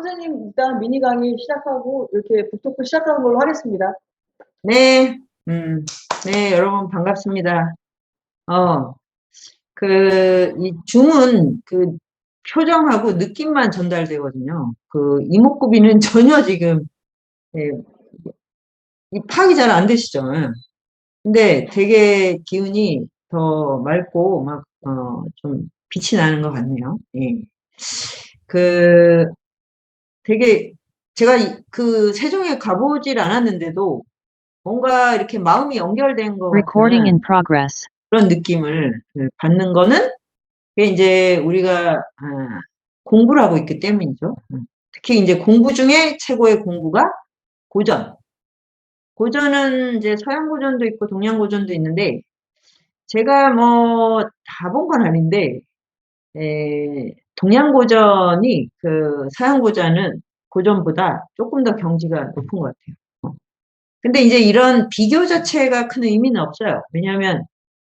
선생님 일단 미니 강의 시작하고 이렇게 북토크 시작하는 걸로 하겠습니다. 네, 네, 여러분 반갑습니다. 이 줌은 그 표정하고 느낌만 전달되거든요. 그 이목구비는 전혀 지금, 예, 이 파악이 잘 안 되시죠? 예. 근데 되게 기운이 더 맑고 막, 좀 빛이 나는 것 같네요. 예. 그 되게 제가 그 세종에 가보질 않았는데도 뭔가 이렇게 마음이 연결된 것 Recording in 같은 progress. 그런 느낌을 받는 거는 그게 이제 우리가 공부를 하고 있기 때문이죠. 특히 이제 공부 중에 최고의 공부가 고전. 고전은 이제 서양 고전도 있고 동양 고전도 있는데 제가 뭐 다 본 건 아닌데 동양 고전이 그 서양 고전보다 조금 더 경지가 높은 것 같아요. 근데 이제 이런 비교 자체가 큰 의미는 없어요. 왜냐하면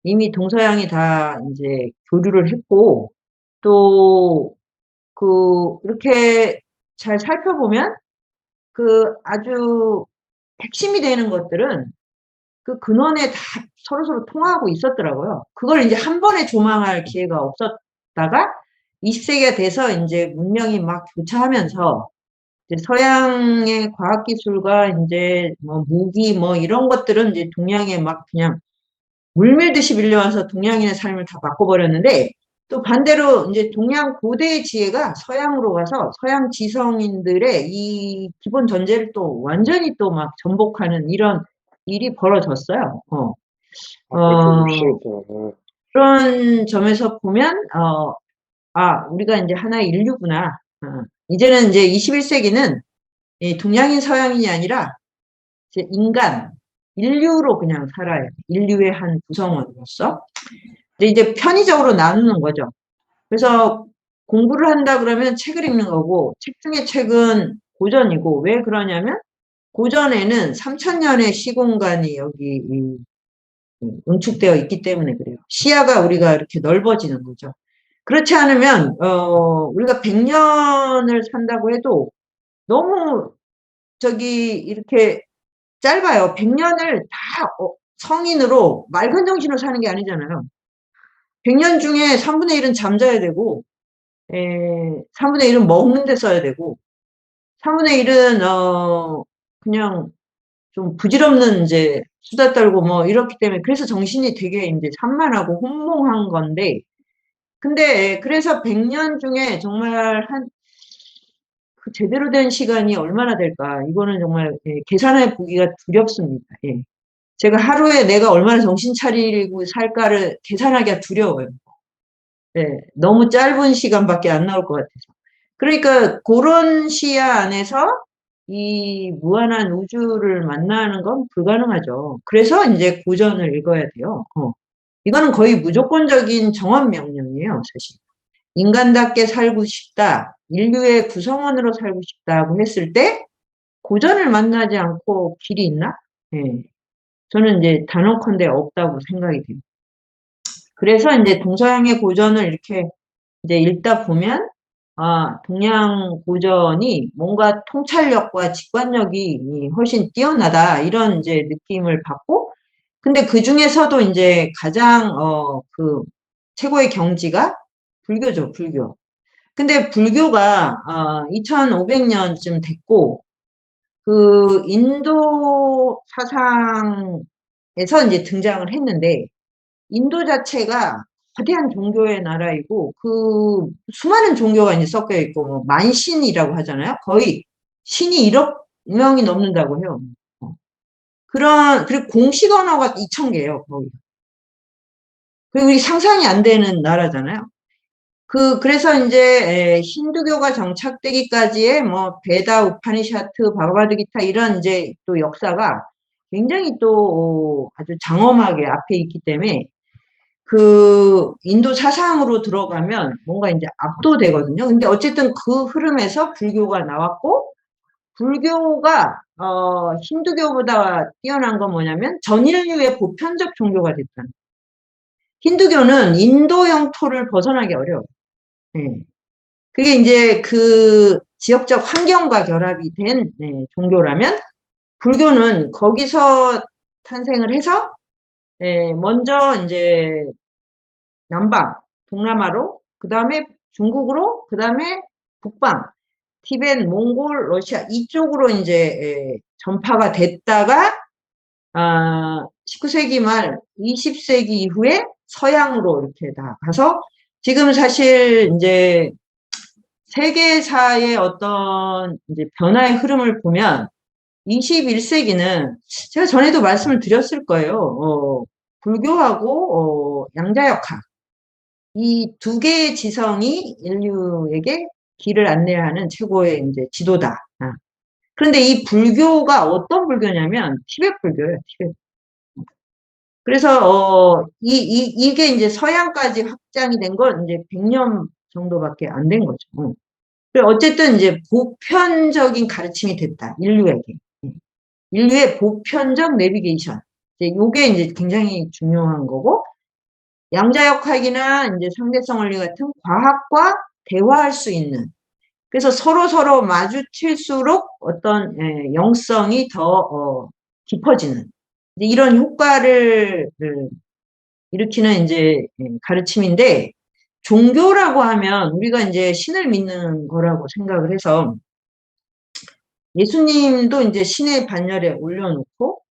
이미 동서양이 다 이제 교류를 했고, 또, 이렇게 잘 살펴보면, 아주 핵심이 되는 것들은 그 근원에 다 서로서로 통하고 있었더라고요. 그걸 이제 한 번에 조망할 기회가 없었다가, 20세기가 돼서 이제 문명이 막 교차하면서, 이제 서양의 과학기술과 이제 뭐 무기 뭐 이런 것들은 이제 동양에 막 그냥 물밀듯이 밀려와서 동양인의 삶을 다 바꿔버렸는데 또 반대로 이제 동양 고대의 지혜가 서양으로 가서 서양 지성인들의 이 기본 전제를 또 완전히 또 막 전복하는 이런 일이 벌어졌어요. 그런 점에서 보면 우리가 이제 하나의 인류구나. 이제는 이제 21세기는 동양인 서양인이 아니라 이제 인류로 그냥 살아야 돼. 인류의 한 구성원으로서. 근데 이제 편의적으로 나누는 거죠. 그래서 공부를 한다 그러면 책을 읽는 거고, 책 중에 책은 고전이고, 왜 그러냐면, 고전에는 3000년의 시공간이 여기 응축되어 있기 때문에 그래요. 시야가 우리가 이렇게 넓어지는 거죠. 그렇지 않으면, 우리가 100년을 산다고 해도 너무 이렇게 짧아요. 100년을 다 성인으로 맑은 정신으로 사는 게 아니잖아요. 100년 중에 3분의 1은 잠자야 되고, 3분의 1은 먹는 데 써야 되고, 3분의 1은, 그냥 좀 부질없는 이제 수다 떨고 뭐 이렇기 때문에, 그래서 정신이 되게 이제 산만하고 혼몽한 건데, 근데 그래서 100년 중에 정말 그 제대로 된 시간이 얼마나 될까? 이거는 정말 계산해 보기가 두렵습니다. 예. 제가 하루에 내가 얼마나 정신 차리고 살까를 계산하기가 두려워요. 네, 너무 짧은 시간밖에 안 나올 것 같아서. 그러니까 그런 시야 안에서 이 무한한 우주를 만나는 건 불가능하죠. 그래서 이제 고전을 읽어야 돼요. 이거는 거의 무조건적인 정한 명령이에요, 사실. 인간답게 살고 싶다, 인류의 구성원으로 살고 싶다고 했을 때 고전을 만나지 않고 길이 있나? 예. 저는 이제 단언컨대 없다고 생각이 돼요. 그래서 이제 동서양의 고전을 이렇게 이제 읽다 보면, 동양 고전이 뭔가 통찰력과 직관력이 훨씬 뛰어나다, 이런 이제 느낌을 받고, 근데 그 중에서도 이제 가장, 최고의 경지가 불교죠, 불교. 근데 불교가, 2500년쯤 됐고, 그 인도 사상에서 이제 등장을 했는데, 인도 자체가 거대한 종교의 나라이고, 그 수많은 종교가 이제 섞여 있고, 뭐 만신이라고 하잖아요. 거의 신이 1억 명이 넘는다고 해요. 그리고 공식 언어가 2000개예요, 거의. 그리고 우리 상상이 안 되는 나라잖아요. 그래서 이제 힌두교가 정착되기까지의 뭐 베다, 우파니샤트, 바가바드기타 이런 이제 또 역사가 굉장히 또 아주 장엄하게 앞에 있기 때문에 그 인도 사상으로 들어가면 뭔가 이제 압도되거든요. 근데 어쨌든 그 흐름에서 불교가 나왔고, 불교가 힌두교보다 뛰어난 건 뭐냐면 전인류의 보편적 종교가 됐다는. 힌두교는 인도 영토를 벗어나기 어려워요. 네. 그게 이제 그 지역적 환경과 결합이 된 종교라면 불교는 거기서 탄생을 해서 먼저 이제 남방, 동남아로, 그 다음에 중국으로, 그 다음에 북방, 티벳, 몽골, 러시아 이쪽으로 이제 전파가 됐다가 19세기 말 20세기 이후에 서양으로 이렇게 다 가서 지금 사실 이제 세계사의 어떤 이제 변화의 흐름을 보면 21세기는 제가 전에도 말씀을 드렸을 거예요. 불교하고 양자역학 이 두 개의 지성이 인류에게 길을 안내하는 최고의 이제 지도다. 그런데 이 불교가 어떤 불교냐면 티베트 불교예요. 티베트. 그래서 이게 이제 서양까지 확장이 된 건 이제 100년 정도밖에 안 된 거죠. 그리고 어쨌든 이제 보편적인 가르침이 됐다. 인류에게. 인류의 보편적 내비게이션. 이제 요게 이제 굉장히 중요한 거고 양자역학이나 이제 상대성 원리 같은 과학과 대화할 수 있는 그래서 서로 마주칠수록 어떤 영성이 더 깊어지는 이런 효과를 일으키는 이제 가르침인데 종교라고 하면 우리가 이제 신을 믿는 거라고 생각을 해서 예수님도 이제 신의 반열에 올려놓고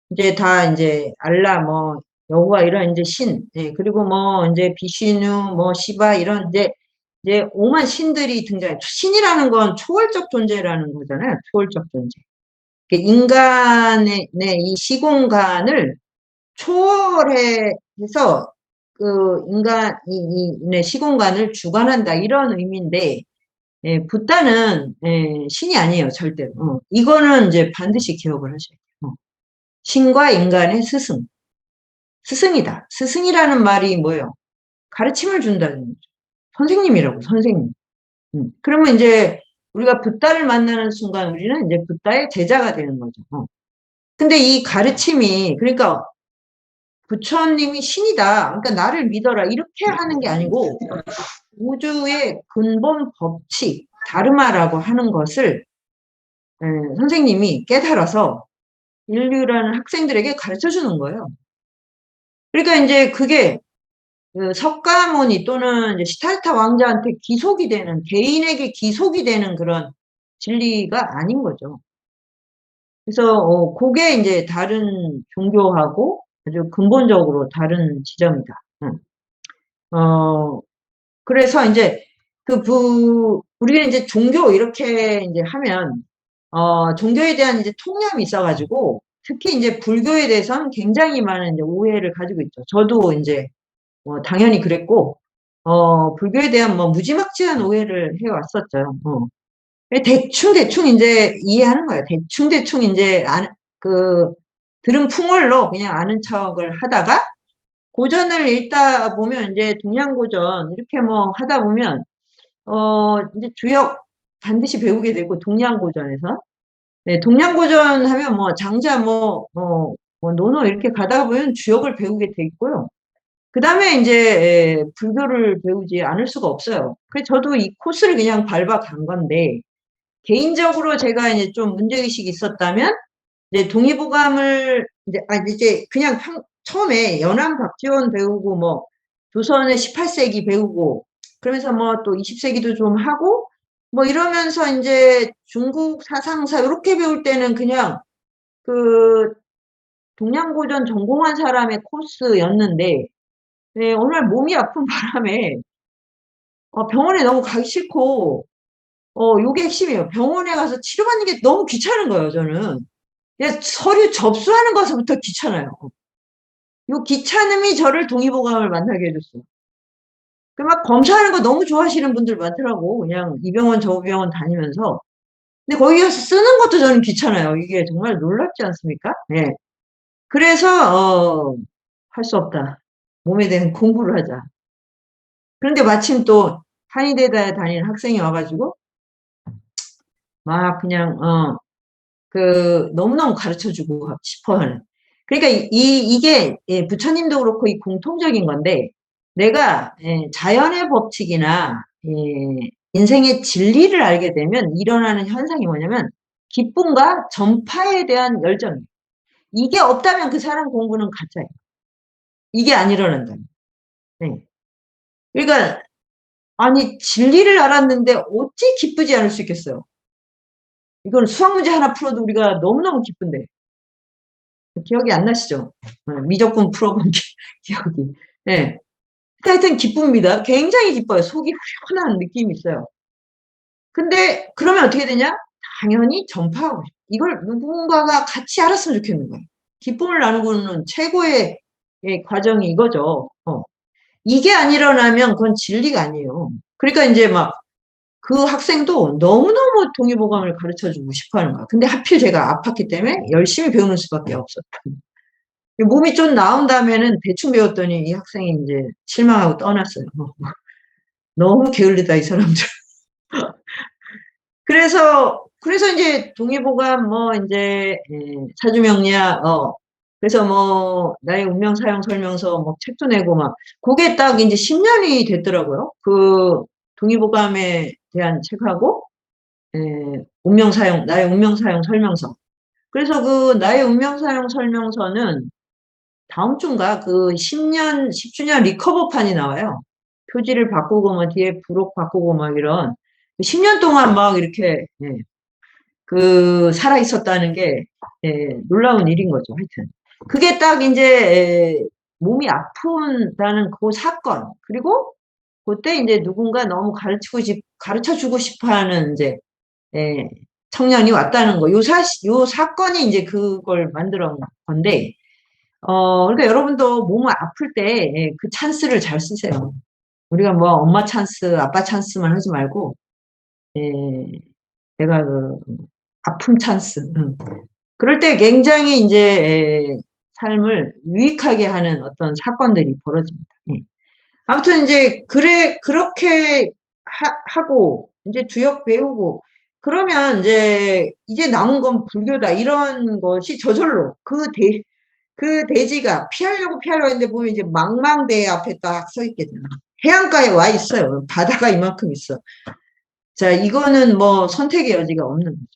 이제 다 이제 알라 뭐 여호와 이런 이제 신 그리고 뭐 이제 비시누 뭐 시바 이런 이제 오만 신들이 등장해. 신이라는 건 초월적 존재라는 거잖아요. 초월적 존재. 인간의 이 시공간을 초월해서 그 인간의 시공간을 주관한다 이런 의미인데 붓다는 신이 아니에요 절대로. 이거는 이제 반드시 기억을 하셔야 돼요. 신과 인간의 스승이다. 스승이라는 말이 뭐예요? 가르침을 준다는 거죠. 선생님이라고 선생님. 그러면 이제 우리가 붓다를 만나는 순간 우리는 이제 붓다의 제자가 되는 거죠. 근데 이 가르침이 그러니까 부처님이 신이다. 그러니까 나를 믿어라. 이렇게 하는 게 아니고 우주의 근본 법칙, 다르마라고 하는 것을 선생님이 깨달아서 인류라는 학생들에게 가르쳐 주는 거예요. 그러니까 이제 그게 그 석가모니 또는 이제 시타르타 왕자한테 기속이 되는 개인에게 기속이 되는 그런 진리가 아닌 거죠. 그래서 그게 이제 다른 종교하고 아주 근본적으로 다른 지점이다. 그래서 이제 우리가 이제 종교 이렇게 이제 하면 종교에 대한 이제 통념이 있어가지고 특히 이제 불교에 대해서는 굉장히 많은 이제 오해를 가지고 있죠. 저도 이제 당연히 그랬고 불교에 대한 뭐 무지막지한 오해를 해왔었죠. 대충 이제 이해하는 거예요. 대충 이제 들은 풍월로 그냥 아는 척을 하다가 고전을 읽다 보면 이제 동양고전 이렇게 뭐 하다 보면 이제 주역 반드시 배우게 되고 동양고전에서 동양고전 하면 뭐 장자 뭐 노노 이렇게 가다가 보면 주역을 배우게 돼 있고요. 그 다음에 이제 불교를 배우지 않을 수가 없어요. 그래서 저도 이 코스를 그냥 밟아간 건데 개인적으로 제가 이제 좀 문제의식이 있었다면 이제 동의보감을 이제 그냥 처음에 연암 박지원 배우고 뭐 조선의 18세기 배우고 그러면서 뭐 또 20세기도 좀 하고 뭐 이러면서 이제 중국 사상사 이렇게 배울 때는 그냥 그 동양고전 전공한 사람의 코스였는데 어느 날 몸이 아픈 바람에 병원에 너무 가기 싫고 요게 핵심이에요. 병원에 가서 치료받는 게 너무 귀찮은 거예요, 저는. 그냥 서류 접수하는 것부터 귀찮아요. 요 귀찮음이 저를 동의보감을 만나게 해줬어요. 막 검사하는 거 너무 좋아하시는 분들 많더라고. 그냥 이 병원 저 병원 다니면서. 근데 거기 가서 쓰는 것도 저는 귀찮아요. 이게 정말 놀랍지 않습니까? 네. 그래서 할 수 없다. 몸에 대한 공부를 하자. 그런데 마침 또 한의대에 다니는 학생이 와가지고 막 그냥 너무너무 가르쳐주고 싶어하는. 그러니까 이게 부처님도 그렇고 이 공통적인 건데 내가 자연의 법칙이나 인생의 진리를 알게 되면 일어나는 현상이 뭐냐면 기쁨과 전파에 대한 열정이에요. 이게 없다면 그 사람 공부는 가짜예요. 이게 안 일어난다면. 네. 그러니까 아니 진리를 알았는데 어찌 기쁘지 않을 수 있겠어요. 이건 수학 문제 하나 풀어도 우리가 너무너무 기쁜데 기억이 안 나시죠? 미적분 풀어본 기억이. 네. 하여튼 기쁩니다. 굉장히 기뻐요. 속이 후련한 느낌이 있어요. 근데 그러면 어떻게 되냐? 당연히 전파하고 싶어. 이걸 누군가가 같이 알았으면 좋겠는 거예요. 기쁨을 나누는 최고의 과정이 이거죠. 이게 안 일어나면 그건 진리가 아니에요. 그러니까 이제 막 그 학생도 너무너무 동의보감을 가르쳐 주고 싶어 하는 거야. 근데 하필 제가 아팠기 때문에 열심히 배우는 수밖에 없었다. 몸이 좀 나온 다음에는 대충 배웠더니 이 학생이 이제 실망하고 떠났어요. 너무 게을르다, 이 사람들. 그래서 이제 동의보감, 뭐, 이제, 사주명리학, 그래서 뭐, 나의 운명 사용 설명서, 뭐, 책도 내고 막, 그게 딱 이제 10년이 됐더라고요. 그, 동의보감에 대한 책하고, 운명 사용, 나의 운명 사용 설명서. 그래서 그, 나의 운명 사용 설명서는 다음 주인가 그 10주년 리커버판이 나와요. 표지를 바꾸고, 뭐, 뒤에 부록 바꾸고, 막 이런. 10년 동안 막 이렇게, 그 살아 있었다는 게 놀라운 일인 거죠. 하여튼 그게 딱 이제 몸이 아픈다는 그 사건 그리고 그때 이제 누군가 너무 가르쳐 주고 싶어하는 이제 청년이 왔다는 거. 요 사건이 이제 그걸 만들어 놓은 건데 그러니까 여러분도 몸을 아플 때 그 찬스를 잘 쓰세요. 우리가 뭐 엄마 찬스, 아빠 찬스만 하지 말고 내가 그 아픔 찬스. 그럴 때 굉장히 이제 삶을 유익하게 하는 어떤 사건들이 벌어집니다. 아무튼 이제 그렇게 하고 이제 주역 배우고 그러면 이제 남은 건 불교다 이런 것이 저절로 그 대지가 피하려고 했는데 보면 이제 망망대해 앞에 딱 서 있게 되나. 해안가에 와 있어요. 바다가 이만큼 있어. 자, 이거는 뭐 선택의 여지가 없는 거죠.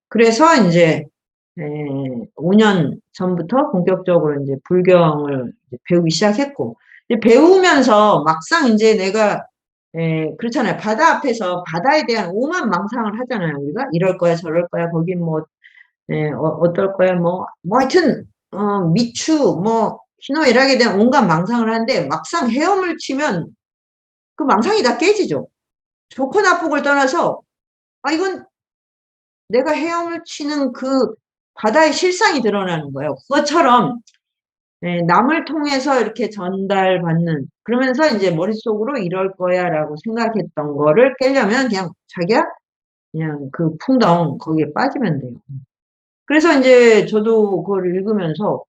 그래서 이제 5년 전부터 본격적으로 이제 불경을 이제 배우기 시작했고, 이제 배우면서 막상 이제 내가 그렇잖아요. 바다 앞에서 바다에 대한 오만 망상을 하잖아요. 우리가 이럴 거야, 저럴 거야, 거긴 뭐 어떨 거야, 뭐 하여튼 미추, 뭐 희노애락에 대한 온갖 망상을 하는데 막상 헤엄을 치면 그 망상이 다 깨지죠. 좋고 나쁘고를 떠나서 이건 내가 헤엄을 치는 그 바다의 실상이 드러나는 거예요. 그것처럼 남을 통해서 이렇게 전달받는 그러면서 이제 머릿속으로 이럴 거야라고 생각했던 거를 깨려면 그냥 자기야 그냥 그 풍덩 거기에 빠지면 돼요. 그래서 이제 저도 그걸 읽으면서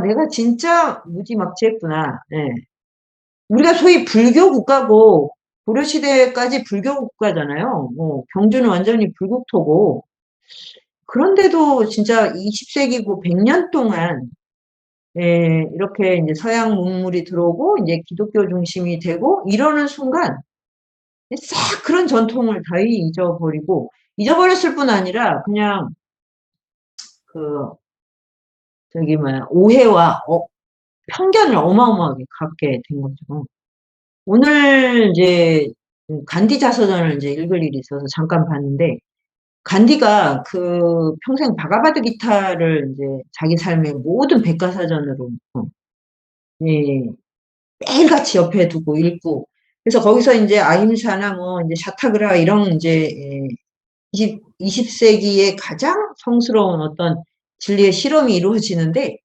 내가 진짜 무지막지했구나. 우리가 소위 불교 국가고 고려시대까지 불교 국가잖아요. 경주는 완전히 불국토고 그런데도 진짜 20세기고 100년 동안 이렇게 이제 서양 문물이 들어오고 이제 기독교 중심이 되고 이러는 순간 싹 그런 전통을 다 잊어버렸을 뿐 아니라 그냥 그 저기 뭐야 오해와 편견을 어마어마하게 갖게 된 거죠. 오늘 이제 간디 자서전을 이제 읽을 일이 있어서 잠깐 봤는데 간디가 그 평생 바가바드 기타를 이제 자기 삶의 모든 백과사전으로 예, 매일같이 옆에 두고 읽고 그래서 거기서 이제 아힘사나 뭐 이제 샤타그라 이런 이제 20세기의 가장 성스러운 어떤 진리의 실험이 이루어지는데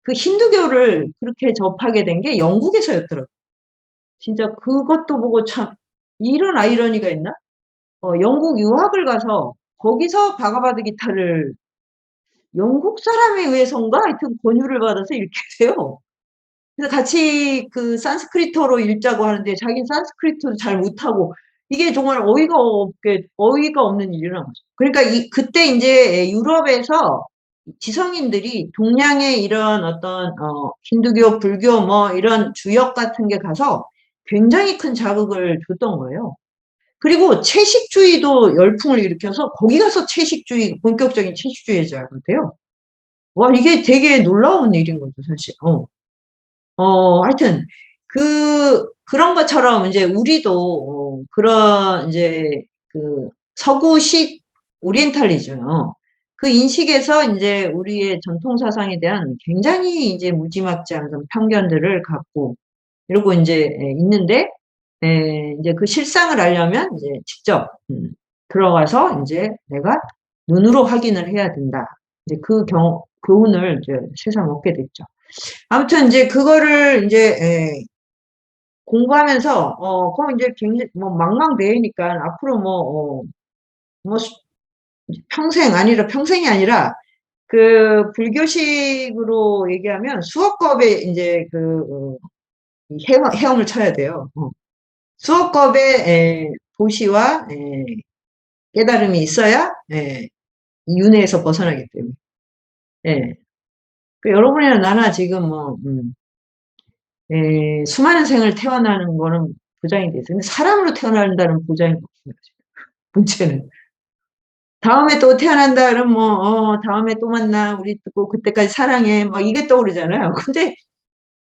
그 힌두교를 그렇게 접하게 된 게 영국에서였더라고요. 진짜 그것도 보고 참 이런 아이러니가 있나? 영국 유학을 가서 거기서 바가바드 기타를 영국 사람에 의해서인가? 하여튼 권유를 받아서 읽게 돼요. 그래서 같이 그 산스크리트어로 읽자고 하는데 자기는 산스크리트도 잘 못하고 이게 정말 어이가 없는 일이란 거죠. 그러니까 그때 이제 유럽에서 지성인들이 동양의 이런 어떤 힌두교, 불교 뭐 이런 주역 같은 게 가서 굉장히 큰 자극을 줬던 거예요. 그리고 채식주의도 열풍을 일으켜서 거기 가서 채식주의, 본격적인 채식주의자가 돼요. 와, 이게 되게 놀라운 일인 거죠, 사실. 하여튼, 그런 것처럼 이제 우리도, 그런 이제 그 서구식 오리엔탈리즘, 그 인식에서 이제 우리의 전통 사상에 대한 굉장히 이제 무지막지한 그런 편견들을 갖고 이러고 이제 있는데, 이제 그 실상을 알려면 이제 직접 들어가서 이제 내가 눈으로 확인을 해야 된다. 이제 그 교훈을 이제 새삼 얻게 됐죠. 아무튼 이제 그거를 이제 공부하면서 그럼 이제 굉장히 뭐 망망대해니까 앞으로 뭐 평생 아니라 평생이 아니라 그 불교식으로 얘기하면 수억겁에 이제 이 헤엄을 쳐야 돼요. 수억겁의 도시와 깨달음이 있어야 이 윤회에서 벗어나기 때문에. 예. 그 여러분이나 나나 지금 수많은 생을 태어나는 거는 보장이 돼서 근데 사람으로 태어난다는 보장이 없습니다. 문제는 다음에 또 태어난다 그러면 다음에 또 만나 우리 또 그때까지 사랑해 막 이게 떠오르잖아요. 근데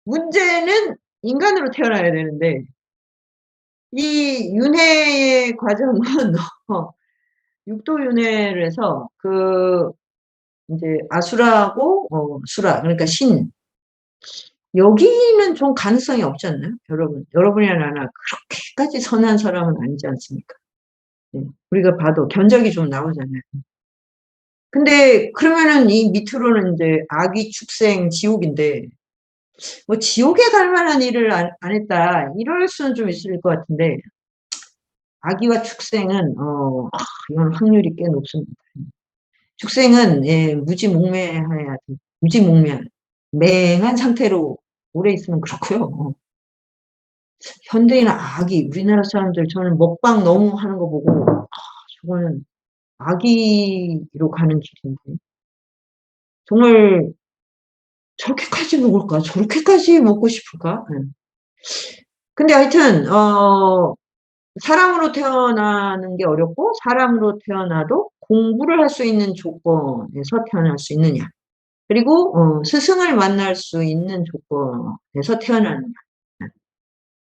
문제는 인간으로 태어나야 되는데 이 윤회의 과정은 육도 윤회를 해서 이제 아수라고 수라 그러니까 신 여기는 좀 가능성이 없지 않나요? 여러분이나 나나 그렇게까지 선한 사람은 아니지 않습니까? 네. 우리가 봐도 견적이 좀 나오잖아요. 근데 그러면은 이 밑으로는 이제 악이 축생 지옥인데 뭐 지옥에 갈 만한 일을 안 했다 이럴 수는 좀 있을 것 같은데 악의와 축생은 이건 확률이 꽤 높습니다. 축생은 무지몽매해야 돼. 무지몽매한 맹한 상태로 오래 있으면 그렇고요. 현대인 악이 우리나라 사람들 저는 먹방 너무 하는 거 보고 저거는 악의로 가는 길인데 정말 저렇게까지 먹을까? 저렇게까지 먹고 싶을까? 네. 근데 하여튼 사람으로 태어나는 게 어렵고 사람으로 태어나도 공부를 할 수 있는 조건에서 태어날 수 있느냐? 그리고 스승을 만날 수 있는 조건에서 태어나느냐?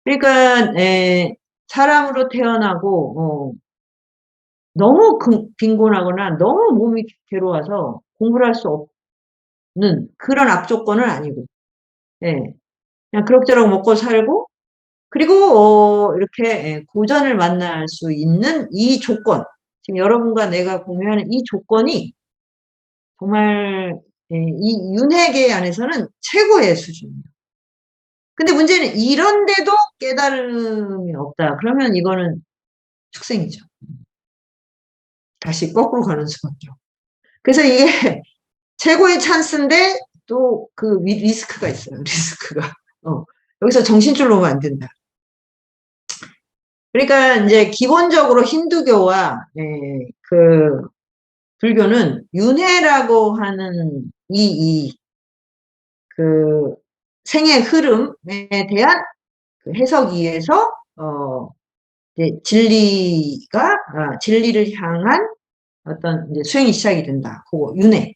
그러니까 사람으로 태어나고 너무 빈곤하거나 너무 몸이 괴로워서 공부를 할 수 없는 그런 악조건은 아니고 예, 그냥 그럭저럭 먹고 살고 그리고 이렇게 고전을 만날 수 있는 이 조건 지금 여러분과 내가 공유하는 이 조건이 정말 이 윤회계 안에서는 최고의 수준이에요. 근데 문제는 이런데도 깨달음이 없다. 그러면 이거는 축생이죠. 다시 거꾸로 가는 수밖에. 그래서 이게 최고의 찬스인데 또 그 리스크가 있어요. 리스크가. 여기서 정신줄 놓으면 안 된다. 그러니까 이제 기본적으로 힌두교와 그 불교는 윤회라고 하는 그 생의 흐름에 대한 그 해석위에서 이제 진리를 향한 어떤 이제 수행이 시작이 된다. 그거 윤회.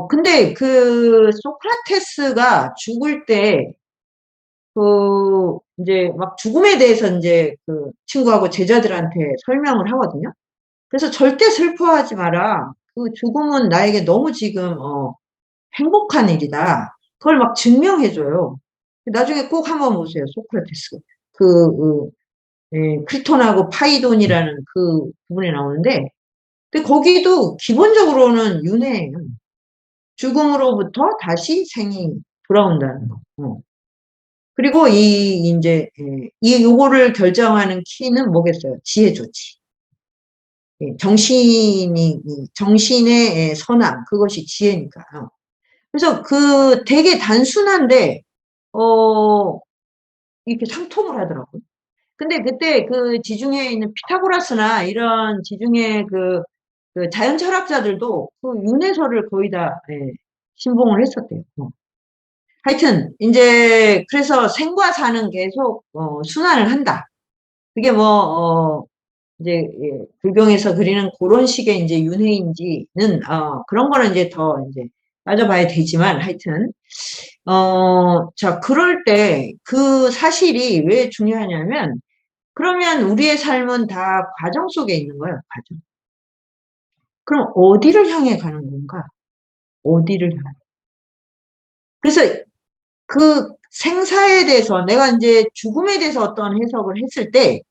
근데 그 소크라테스가 죽을 때 이제 막 죽음에 대해서 이제 그 친구하고 제자들한테 설명을 하거든요. 그래서 절대 슬퍼하지 마라. 그 죽음은 나에게 너무 지금, 행복한 일이다. 그걸 막 증명해줘요. 나중에 꼭 한번 보세요, 소크라테스. 크리톤하고 파이돈이라는 그 부분에 나오는데, 근데 거기도 기본적으로는 윤회예요. 죽음으로부터 다시 생이 돌아온다는 거. 그리고 이제, 요거를 결정하는 키는 뭐겠어요? 지혜조지. 정신의 선함, 그것이 지혜니까요. 그래서 되게 단순한데, 이렇게 상통을 하더라고요. 근데 그때 그 지중해에 있는 피타고라스나 이런 지중해 그 자연 철학자들도 그 윤회설을 거의 다, 신봉을 했었대요. 하여튼 이제 그래서 생과 사는 계속 순환을 한다. 그게 이제 불경에서 그리는 그런 식의 이제 윤회인지는 그런 거는 이제 더 이제 따져봐야 되지만 하여튼 자 그럴 때 그 사실이 왜 중요하냐면 그러면 우리의 삶은 다 과정 속에 있는 거예요. 과정. 그럼 어디를 향해 가는 건가? 어디를 향해? 그래서 그 생사에 대해서 내가 이제 죽음에 대해서 어떤 해석을 했을 때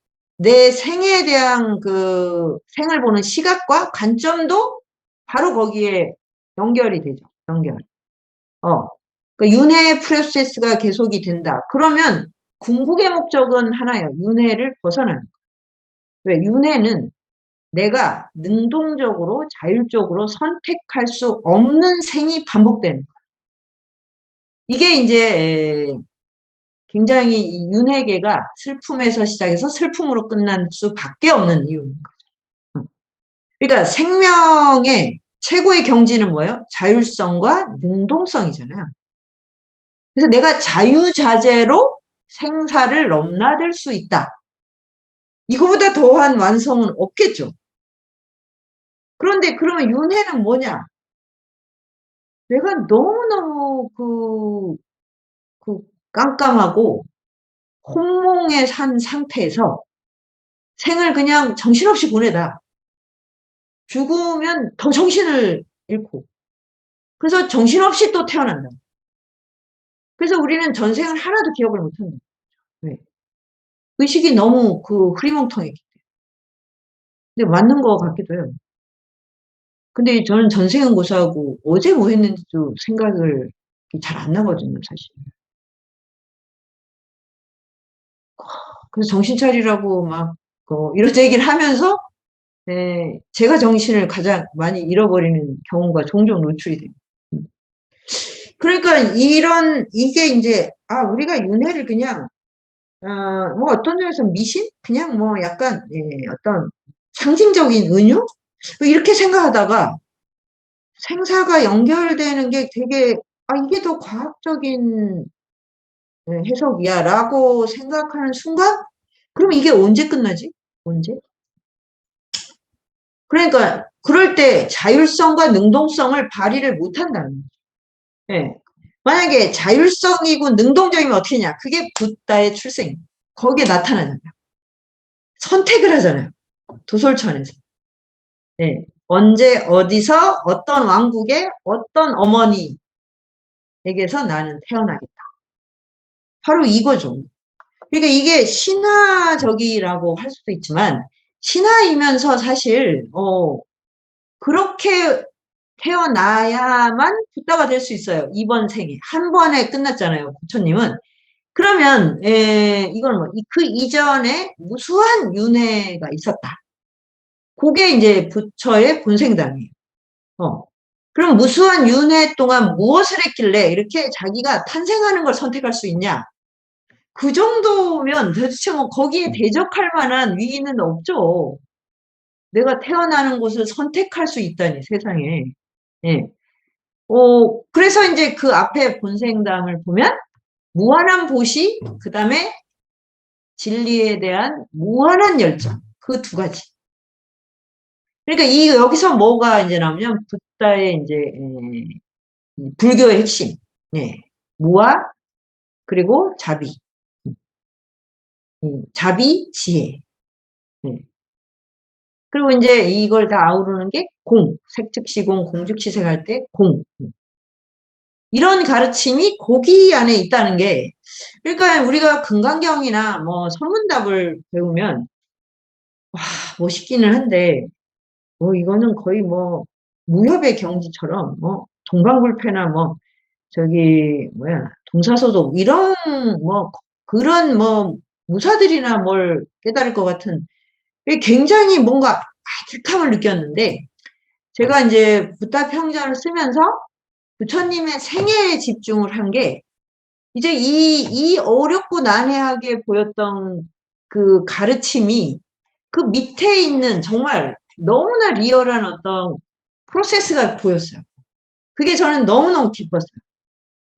내 생에 대한 그 생을 보는 시각과 관점도 바로 거기에 연결이 되죠. 연결. 그 윤회 프로세스가 계속이 된다. 그러면 궁극의 목적은 하나예요. 윤회를 벗어나는 거예요. 왜? 윤회는 내가 능동적으로 자율적으로 선택할 수 없는 생이 반복되는 거예요. 이게 이제 굉장히 이 윤회계가 슬픔에서 시작해서 슬픔으로 끝날 수밖에 없는 이유인 거죠. 그러니까 생명의 최고의 경지는 뭐예요? 자율성과 능동성이잖아요. 그래서 내가 자유자재로 생사를 넘나들 수 있다. 이거보다 더한 완성은 없겠죠. 그런데 그러면 윤회는 뭐냐? 내가 너무너무 그 깜깜하고 혼몽에 산 상태에서 생을 그냥 정신없이 보내다. 죽으면 더 정신을 잃고. 그래서 정신없이 또 태어난다. 그래서 우리는 전생을 하나도 기억을 못한다. 왜? 의식이 너무 흐리멍텅했기 때문에. 근데 맞는 것 같기도 해요. 근데 저는 전생은 고사하고 어제 뭐 했는지도 생각을 잘 안 나거든요, 사실. 그래서 정신 차리라고 막, 이런 얘기를 하면서, 제가 정신을 가장 많이 잃어버리는 경우가 종종 노출이 돼요. 그러니까 이게 이제, 우리가 윤회를 그냥, 뭐 어떤 점에서 미신? 그냥 뭐 약간, 어떤 상징적인 은유? 뭐 이렇게 생각하다가 생사가 연결되는 게 되게, 이게 더 과학적인 해석이야 라고 생각하는 순간, 그럼 이게 언제 끝나지? 언제? 그러니까, 그럴 때 자율성과 능동성을 발휘를 못 한다는 거죠. 예. 만약에 자율성이고 능동적이면 어떻게 하냐? 그게 붓다의 출생. 거기에 나타나잖아요. 선택을 하잖아요. 도솔천에서. 예. 언제, 어디서, 어떤 왕국에, 어떤 어머니에게서 나는 태어나겠다. 바로 이거죠. 그러니까 이게 신화적이라고 할 수도 있지만, 신화이면서 사실, 그렇게 태어나야만 붓다가 될 수 있어요. 이번 생에. 한 번에 끝났잖아요. 부처님은. 그러면, 이건 그 이전에 무수한 윤회가 있었다. 그게 이제 부처의 본생담이에요. 그럼 무수한 윤회 동안 무엇을 했길래 이렇게 자기가 탄생하는 걸 선택할 수 있냐? 그 정도면 도대체 뭐 거기에 대적할 만한 위기는 없죠. 내가 태어나는 곳을 선택할 수 있다니, 세상에. 예. 그래서 이제 그 앞에 본생담을 보면 무한한 보시, 그 다음에 진리에 대한 무한한 열정. 그 두 가지. 그러니까 여기서 뭐가 이제 나오냐면, 붓다의 이제, 불교의 핵심. 네. 무아, 그리고 자비. 자비, 지혜. 네. 그리고 이제 이걸 다 아우르는 게 공. 색즉시공, 공즉시생 때 공. 이런 가르침이 거기 안에 있다는 게, 그러니까 우리가 금강경이나 뭐 선문답을 배우면, 멋있기는 한데, 이거는 거의 뭐, 무협의 경지처럼, 동방불패나 동사소독, 이런, 그런 무사들이나 뭘 깨달을 것 같은, 굉장히 뭔가 아득함을 느꼈는데, 제가 이제 붓다 평전을 쓰면서 부처님의 생애에 집중을 한 게, 이제 이 어렵고 난해하게 보였던 그 가르침이 그 밑에 있는 정말 너무나 리얼한 어떤 프로세스가 보였어요. 그게 저는 너무너무 기뻤어요.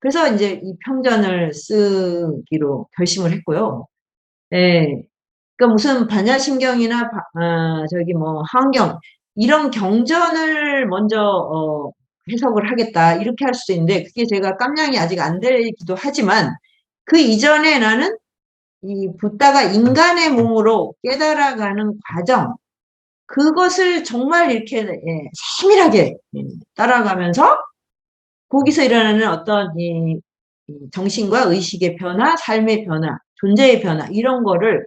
그래서 이제 이 평전을 쓰기로 결심을 했고요. 예. 그러니까 무슨 반야심경이나 저기 뭐 하원경 이런 경전을 먼저 해석을 하겠다 이렇게 할 수도 있는데 그게 제가 깜냥이 아직 안 되기도 하지만 그 이전에 나는 이 붓다가 인간의 몸으로 깨달아가는 과정 그것을 정말 이렇게 세밀하게 따라가면서 거기서 일어나는 어떤 이 정신과 의식의 변화, 삶의 변화, 존재의 변화 이런 거를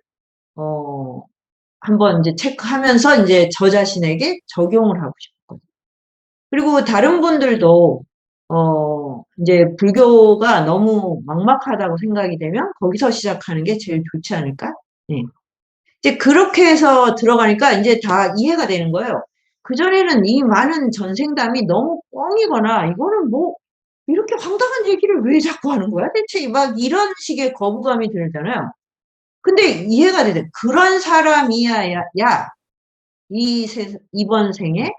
한번 이제 체크하면서 이제 저 자신에게 적용을 하고 싶거든요. 그리고 다른 분들도 이제 불교가 너무 막막하다고 생각이 되면 거기서 시작하는 게 제일 좋지 않을까? 네. 이제 그렇게 해서 들어가니까 이제 다 이해가 되는 거예요. 그전에는 이 많은 전생담이 너무 뻥이거나 이거는 뭐 이렇게 황당한 얘기를 왜 자꾸 하는 거야? 대체 막 이런 식의 거부감이 들잖아요. 근데 이해가 되대. 그런 사람이야, 이번 생에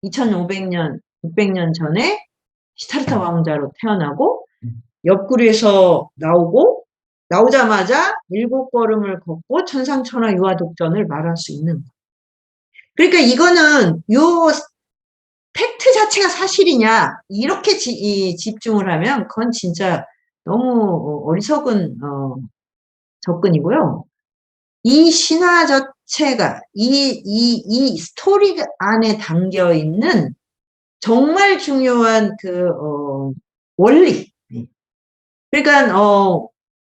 2500년, 600년 전에 시타르타 왕자로 태어나고 옆구리에서 나오고 나오자마자 7걸음을 걷고 천상천하 유아독전을 말할 수 있는 거예요. 그러니까 이거는 요 팩트 자체가 사실이냐 이렇게 집중을 하면 그건 진짜 너무 어리석은 접근이고요. 이 신화 자체가 이 스토리 안에 담겨 있는 정말 중요한 원리. 그러니까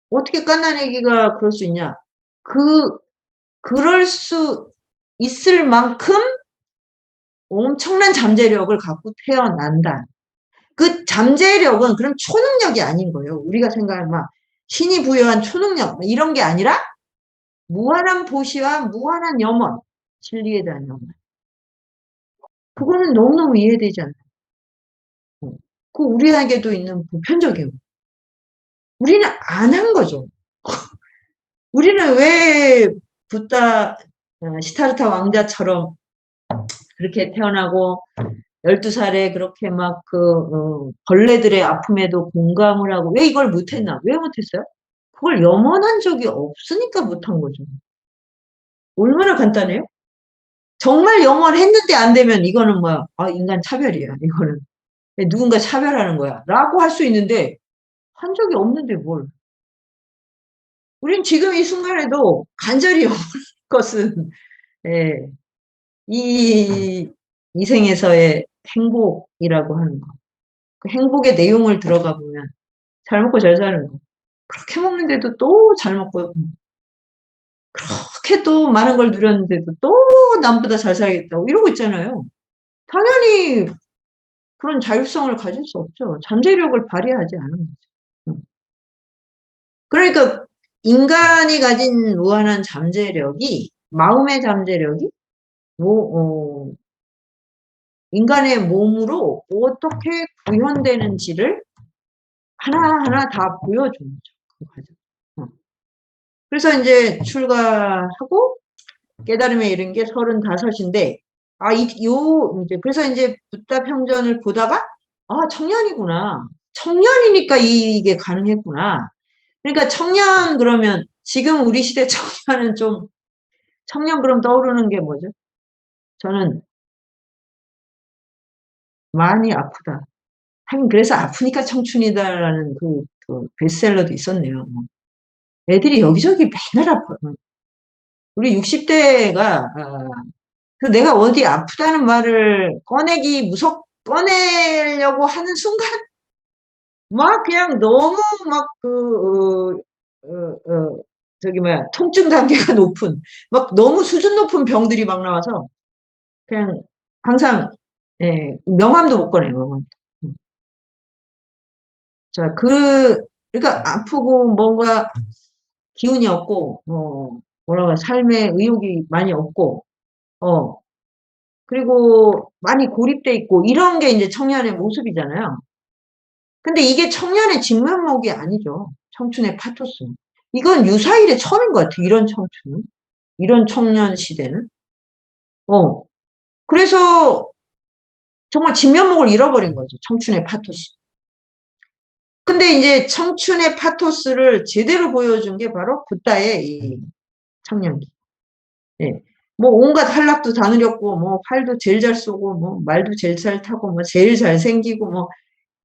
어떻게 깐난애기가 그럴 수 있냐? 그럴 수 있을 만큼 엄청난 잠재력을 갖고 태어난다. 그 잠재력은 그럼 초능력이 아닌 거예요. 우리가 생각하는 막 신이 부여한 초능력 이런 게 아니라 무한한 보시와 무한한 염원, 진리에 대한 염원. 그거는 너무너무 이해되지 않아요. 그 우리에게도 있는 보편적이고. 우리는 안 한 거죠. 우리는 왜 붓다, 시타르타 왕자처럼 그렇게 태어나고 12살에 그렇게 막 벌레들의 아픔에도 공감을 하고 왜 이걸 못했나? 왜 못했어요? 그걸 염원한 적이 없으니까 못한 거죠. 얼마나 간단해요? 정말 염원했는데 안 되면 이거는 뭐야? 인간 차별이야. 이거는. 누군가 차별하는 거야. 라고 할 수 있는데 한 적이 없는데 뭘. 우린 지금 이 순간에도 간절히 염원할 것은 예, 이 생에서의 행복이라고 하는 거. 그 행복의 내용을 들어가 보면 잘 먹고 잘 사는 거. 그렇게 먹는데도 또 잘 먹고 그렇게 또 많은 걸 누렸는데도 또 남보다 잘 살겠다고 이러고 있잖아요. 당연히 그런 자율성을 가질 수 없죠. 잠재력을 발휘하지 않은 거죠. 그러니까 인간이 가진 무한한 잠재력이 마음의 잠재력이 인간의 몸으로 어떻게 구현되는지를 하나하나 다 보여주는 거죠. 그 과정. 그래서 이제 출가하고 깨달음에 이른 게 35인데, 이제, 그래서 이제 붓다 평전을 보다가, 청년이구나. 청년이니까 이게 가능했구나. 그러니까 청년 그러면, 지금 우리 시대 청년은 좀, 청년 그럼 떠오르는 게 뭐죠? 저는 많이 아프다. 하긴 그래서 아프니까 청춘이다라는 그 베스트셀러도 있었네요. 애들이 여기저기 맨날 아파요. 우리 60대가 내가 어디 아프다는 말을 꺼내려고 하는 순간 막 그냥 너무 막 저기 뭐야 통증 단계가 높은 막 너무 수준 높은 병들이 막 나와서 그냥 항상 명함도 못 꺼내요. 명함도. 자, 그러니까 아프고 뭔가 기운이 없고 뭐라고 삶에 의욕이 많이 없고 그리고 많이 고립돼 있고 이런 게 이제 청년의 모습이잖아요. 근데 이게 청년의 진면목이 아니죠. 청춘의 파토스. 이건 유사일의 처음인 것 같아요. 이런 청춘은. 이런 청년 시대는. 그래서 정말 진면목을 잃어버린 거죠. 청춘의 파토스. 근데 이제 청춘의 파토스를 제대로 보여준 게 바로 붓다의 이 청년기. 예. 뭐 온갖 한락도 다 누렸고, 뭐 활도 제일 잘 쏘고, 뭐 말도 제일 잘 타고, 뭐 제일 잘 생기고, 뭐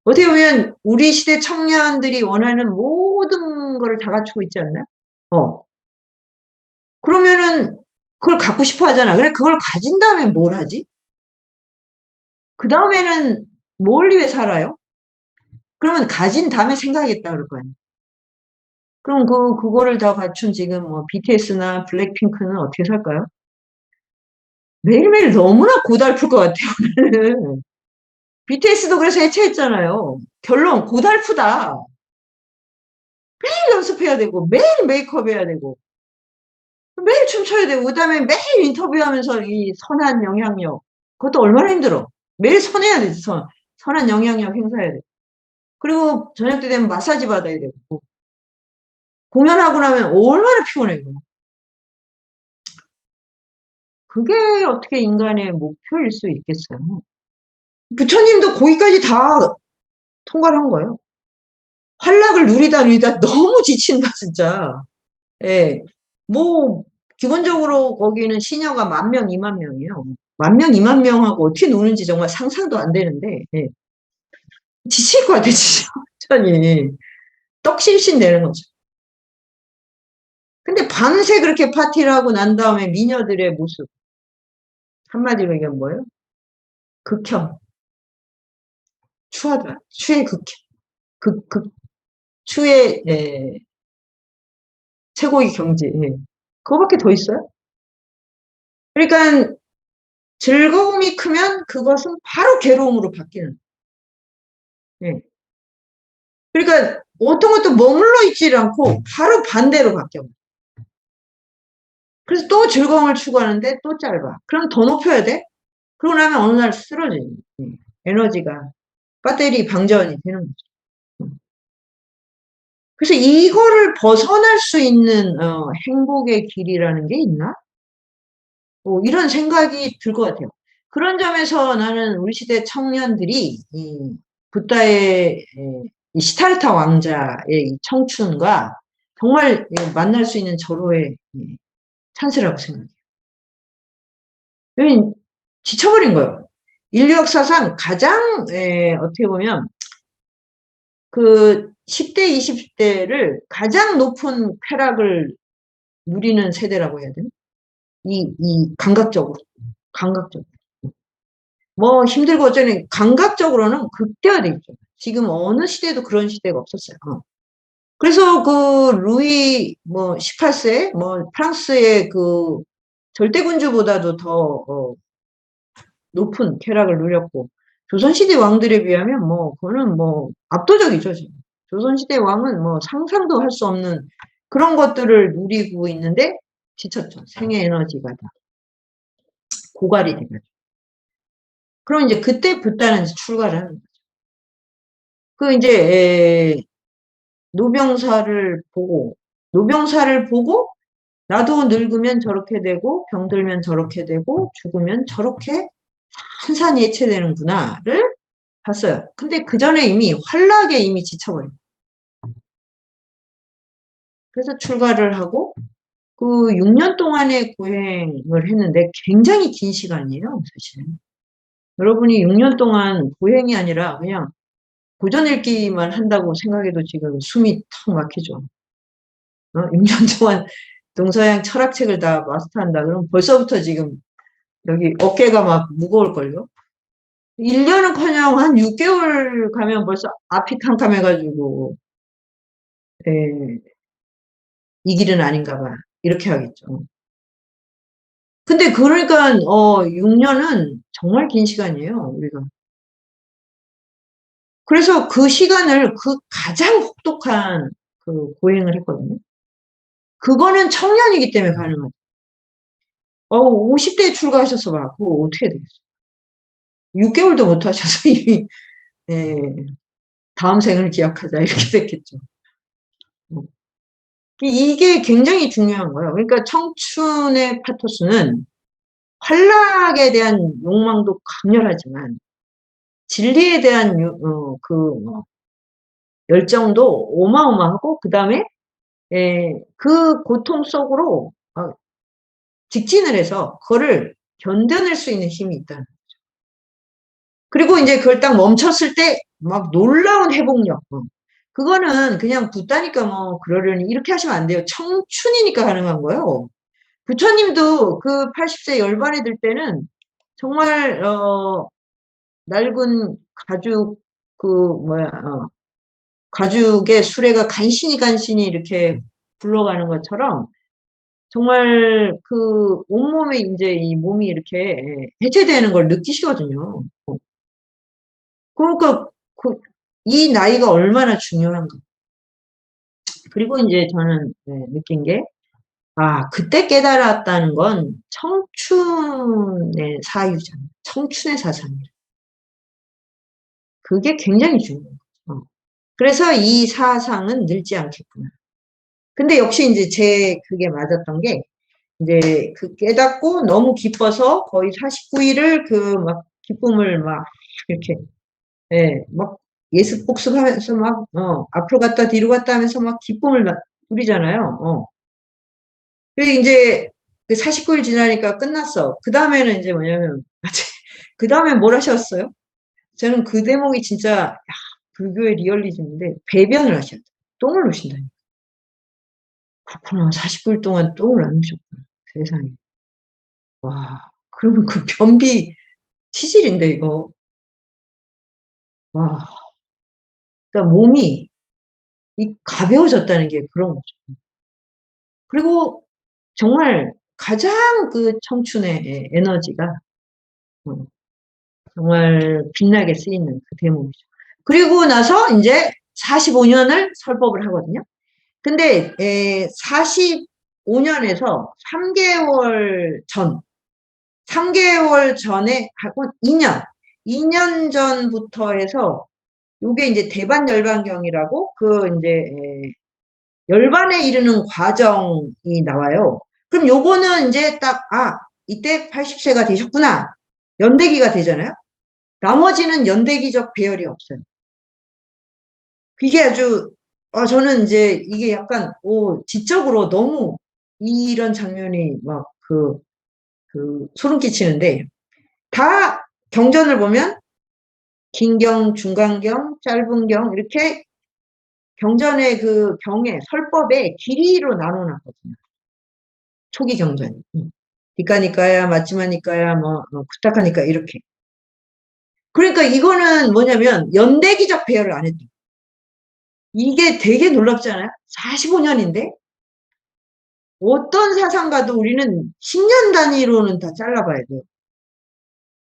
어떻게 보면 우리 시대 청년들이 원하는 모든 거를 다 갖추고 있지 않나? 그러면은 그걸 갖고 싶어 하잖아. 그래, 그걸 가진 다음에 뭘 하지? 그 다음에는 뭘 위해 살아요? 그러면 가진 다음에 생각하겠다 그럴 거 아니야. 그럼 그거를 다 갖춘 지금 뭐 BTS나 블랙핑크는 어떻게 살까요? 매일매일 너무나 고달플 것 같아요, 오늘은. BTS도 그래서 해체했잖아요. 결론, 고달프다. 매일 연습해야 되고, 매일 메이크업 해야 되고, 매일 춤춰야 되고, 그 다음에 매일 인터뷰하면서 이 선한 영향력. 그것도 얼마나 힘들어. 매일 선해야 되지, 선한 영향력 행사해야 돼. 그리고 저녁 때 되면 마사지 받아야 되고, 공연하고 나면 얼마나 피곤해, 이거. 그게 어떻게 인간의 목표일 수 있겠어요. 부처님도 거기까지 다 통과를 한 거예요. 환락을 누리다 너무 지친다, 진짜. 예. 뭐, 기본적으로 거기는 시녀가 10,000명, 20,000명이에요. 10,000명, 20,000명하고 어떻게 노는지 정말 상상도 안 되는데, 예. 지칠 것 같아, 진짜. 완전히. 떡실신 되는 거죠. 근데 밤새 그렇게 파티를 하고 난 다음에 미녀들의 모습. 한마디로 얘기하면 뭐예요? 극혐. 추하다. 추의 극혐. 추의, 예, 최고의 경지. 예. 그거밖에 더 있어요? 그러니까 즐거움이 크면 그것은 바로 괴로움으로 바뀌는. 예. 그러니까 어떤 것도 머물러 있지 않고 바로 반대로 바뀌어. 그래서 또 즐거움을 추구하는데 또 짧아. 그럼 더 높여야 돼? 그러고 나면 어느 날 쓰러지는. 에너지가 배터리 방전이 되는 거죠. 그래서 이거를 벗어날 수 있는 행복의 길이라는 게 있나? 이런 생각이 들 것 같아요. 그런 점에서 나는 우리 시대 청년들이 이 붓다의 이 시타르타 왕자의 이 청춘과 정말 만날 수 있는 절호의 찬스라고 생각해요. 왜냐면 지쳐버린 거예요. 인류 역사상 가장 어떻게 보면 그 10대, 20대를 가장 높은 쾌락을 누리는 세대라고 해야 되나? 이 감각적으로. 감각적으로. 뭐 힘들고 어쩌니 감각적으로는 극대화돼 있죠. 지금 어느 시대도 그런 시대가 없었어요. 그래서 그 루이 뭐 18세 뭐 프랑스의 그 절대군주보다도 더 높은 쾌락을 누렸고 조선시대 왕들에 비하면 뭐 그거는 뭐 압도적이죠. 지금. 조선시대 왕은 뭐 상상도 할 수 없는 그런 것들을 누리고 있는데 지쳤죠. 생애 에너지가 다 고갈이 돼가지고. 그럼 이제 그때 붓다는 출가를 하는 거죠. 그 이제 노병사를 보고 나도 늙으면 저렇게 되고 병들면 저렇게 되고 죽으면 저렇게 한산이 해체되는구나를 봤어요. 근데 그 전에 이미 환락에 이미 지쳐버린. 그래서 출가를 하고 그 6년 동안의 고행을 했는데 굉장히 긴 시간이에요, 사실은. 여러분이 6년 동안 고행이 아니라 그냥 고전 읽기만 한다고 생각해도 지금 숨이 턱 막히죠. 6년 동안 동서양 철학책을 다 마스터한다. 그럼 벌써부터 지금 여기 어깨가 막 무거울걸요? 1년은커녕 한 6개월 가면 벌써 앞이 캄캄해가지고 이 길은 아닌가 봐. 이렇게 하겠죠. 근데 그러니까 6년은 정말 긴 시간이에요, 우리가. 그래서 그 시간을 그 가장 혹독한 그 고행을 했거든요. 그거는 청년이기 때문에 가능하죠. 50대에 출가하셔서 봐. 그거 어떻게 되겠어요? 6개월도 못 하셔서 이미 예, 다음 생을 기약하자 이렇게 됐겠죠. 이게 굉장히 중요한 거예요. 그러니까 청춘의 파토스는 활락에 대한 욕망도 강렬하지만 진리에 대한 열정도 어마어마하고, 그 다음에, 그 고통 속으로 직진을 해서 그거를 견뎌낼 수 있는 힘이 있다는 거죠. 그리고 이제 그걸 딱 멈췄을 때 막 놀라운 회복력. 그거는 그냥 붙다니까 뭐 그러려니 이렇게 하시면 안 돼요. 청춘이니까 가능한 거예요. 부처님도 그 80세 열반에 들 때는 정말 낡은 가죽 그 뭐야 가죽의 수레가 간신히 이렇게 굴러가는 것처럼 정말 그 온몸에 이제 이 몸이 이렇게 해체되는 걸 느끼시거든요. 그러니까 이 나이가 얼마나 중요한가. 그리고 이제 저는 느낀 게, 그때 깨달았다는 건 청춘의 사유잖아요. 청춘의 사상이에요. 그게 굉장히 중요해요. 그래서 이 사상은 늙지 않겠구나. 근데 역시 이제 그게 맞았던 게, 이제 그 깨닫고 너무 기뻐서 거의 49일을 그 막 기쁨을 막 이렇게, 막 예습 복습하면서 막, 앞으로 갔다 뒤로 갔다 하면서 막 기쁨을 막 누리잖아요. 그리고 이제 그 49일 지나니까 끝났어. 그 다음에는 이제 뭐냐면, 그 다음에 뭘 하셨어요? 저는 그 대목이 진짜, 불교의 리얼리즘인데, 배변을 하셨다. 똥을 누신다니. 그렇구나. 49일 동안 똥을 안 누셨구나. 세상에. 와, 그러면 그 변비 치질인데, 이거. 와, 그러니까 몸이 가벼워졌다는 게 그런 거죠. 그리고 정말 가장 그 청춘의 에너지가 정말 빛나게 쓰이는 그 대목이죠. 그리고 나서 이제 45년을 설법을 하거든요. 근데 45년에서 3개월 전, 3개월 전에 하고 2년 전부터 해서 요게 이제 대반열반경이라고 그 이제 열반에 이르는 과정이 나와요. 그럼 요거는 이제 딱 이때 80세가 되셨구나. 연대기가 되잖아요. 나머지는 연대기적 배열이 없어요. 그게 아주 저는 이제 이게 약간 지적으로 너무 이런 장면이 막 소름 끼치는데, 다 경전을 보면 긴 경, 중간 경, 짧은 경 이렇게 경전의 그 경의 설법의 길이로 나눠놨거든요. 초기 경전이. 뒷가니까야, 맞지마니까야, 구탁하니까 이렇게. 그러니까 이거는 뭐냐면 연대기적 배열을 안 했죠. 이게 되게 놀랍잖아요. 45년인데 어떤 사상가도 우리는 10년 단위로는 다 잘라봐야 돼요.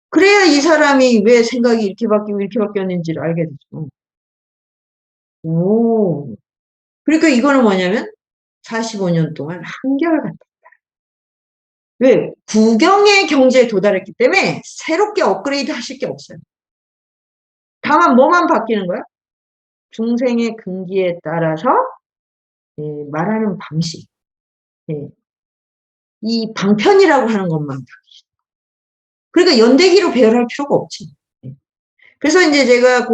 그래야 이 사람이 왜 생각이 이렇게 바뀌고 이렇게 바뀌었는지를 알게 되죠. 오. 그러니까 이거는 뭐냐면 45년 동안 한결같다. 왜? 구경의 경지에 도달했기 때문에 새롭게 업그레이드 하실 게 없어요. 다만 뭐만 바뀌는 거야? 중생의 근기에 따라서 말하는 방식. 이 방편이라고 하는 것만 바뀌죠. 그러니까 연대기로 배열할 필요가 없지. 그래서 이제 제가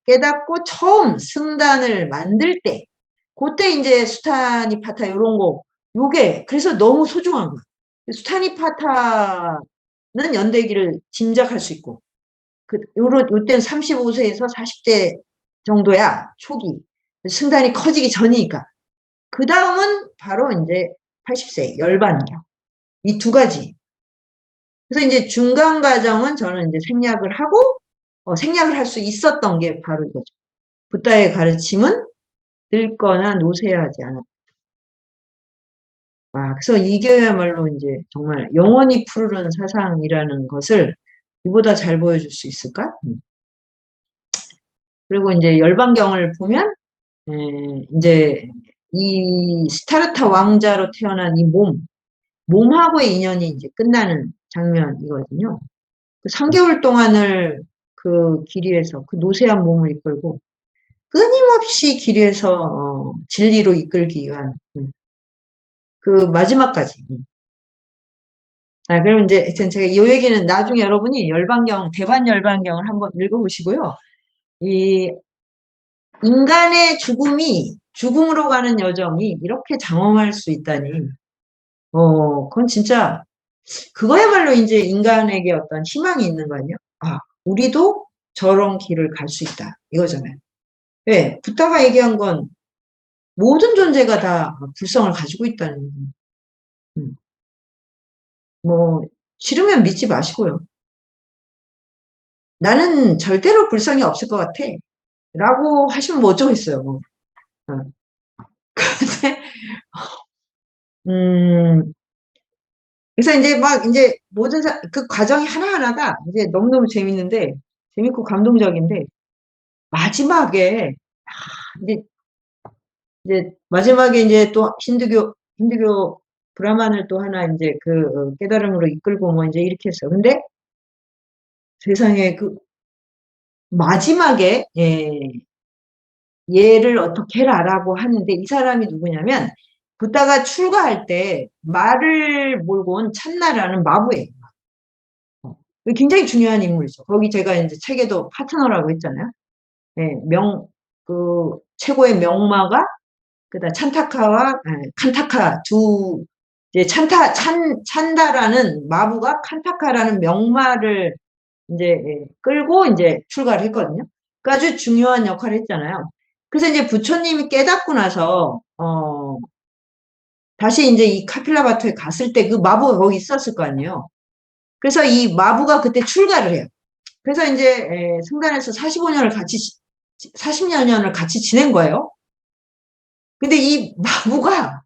깨닫고 처음 승단을 만들 때, 그때 이제 수타니파타 이런 거, 요게 그래서 너무 소중한 거야. 수타니파타는 연대기를 짐작할 수 있고, 요때는 35세에서 40대 정도야, 초기. 승단이 커지기 전이니까. 그 다음은 바로 이제 80세, 열반경. 이 두 가지. 그래서 이제 중간 과정은 저는 이제 생략을 하고, 생략을 할 수 있었던 게 바로 이거죠. 부다의 가르침은 늙거나 노쇠하지 않았다. 그래서 이게야말로 이제 정말 영원히 푸르른 사상이라는 것을 이보다 잘 보여줄 수 있을까? 그리고 이제 열반경을 보면, 이제 이 스타르타 왕자로 태어난 이 몸하고의 인연이 이제 끝나는 장면이거든요. 3개월 동안을 그 길이에서 그 노쇠한 몸을 이끌고 끊임없이 길이에서 진리로 이끌기 위한 그 마지막까지. 그럼 이제 하여튼 제가 이 얘기는 나중에 여러분이 대반열반경을 한번 읽어보시고요. 인간의 죽음으로 가는 여정이 이렇게 장엄할 수 있다니, 그건 진짜, 그거야말로 이제 인간에게 어떤 희망이 있는 거 아니에요? 아, 우리도 저런 길을 갈 수 있다. 이거잖아요. 왜? 부타가 얘기한 건 모든 존재가 다 불성을 가지고 있다는, 음, 뭐, 싫으면 믿지 마시고요. 나는 절대로 불성이 없을 것 같아. 라고 하시면 뭐 어쩌겠어요. 뭐. 어. 근데, 음, 그래서 이제 막 이제 그 과정이 하나하나가 이제 너무너무 재밌는데, 재밌고 감동적인데, 마지막에, 이제, 이제 마지막에 이제 또 힌두교 브라만을 또 하나 이제 그 깨달음으로 이끌고 뭐 이제 이렇게 했어요. 근데 세상에 그 마지막에, 얘를 어떻게 해라라고 하는데 이 사람이 누구냐면, 부다가 출가할 때 말을 몰고 온 찬나라는 마부예요. 굉장히 중요한 인물이죠. 거기 제가 이제 책에도 파트너라고 했잖아요. 네, 최고의 명마가, 그다음 찬타카와, 칸타카 이제 찬다라는 마부가 칸타카라는 명마를 이제 끌고 이제 출가를 했거든요. 그 아주 중요한 역할을 했잖아요. 그래서 이제 부처님이 깨닫고 나서, 다시 이제 이 카필라바토에 갔을 때 그 마부가 거기 있었을 거 아니에요. 그래서 이 마부가 그때 출가를 해요. 그래서 이제 승단에서 40년을 같이 지낸 거예요. 근데 이 마부가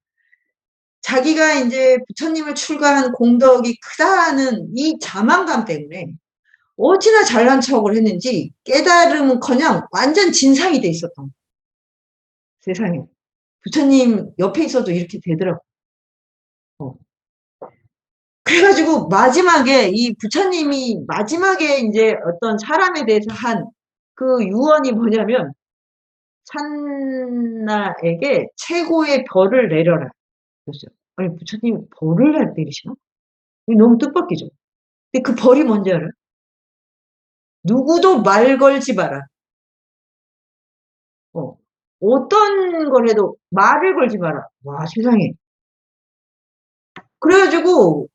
자기가 이제 부처님을 출가한 공덕이 크다는 이 자만감 때문에 어찌나 잘난 척을 했는지 깨달음은커녕 완전 진상이 돼 있었던 거예요. 세상에. 부처님 옆에 있어도 이렇게 되더라고요. 어. 그래가지고 마지막에 이 부처님이 마지막에 이제 어떤 사람에 대해서 한 그 유언이 뭐냐면, 찬나에게 최고의 벌을 내려라. 그랬어요. 아니, 부처님 벌을 내리시나? 이거 너무 뜻밖이죠. 근데 그 벌이 뭔지 알아요? 누구도 말 걸지 마라. 어. 어떤 걸 해도 말을 걸지 마라. 와, 세상에. 그래가지고,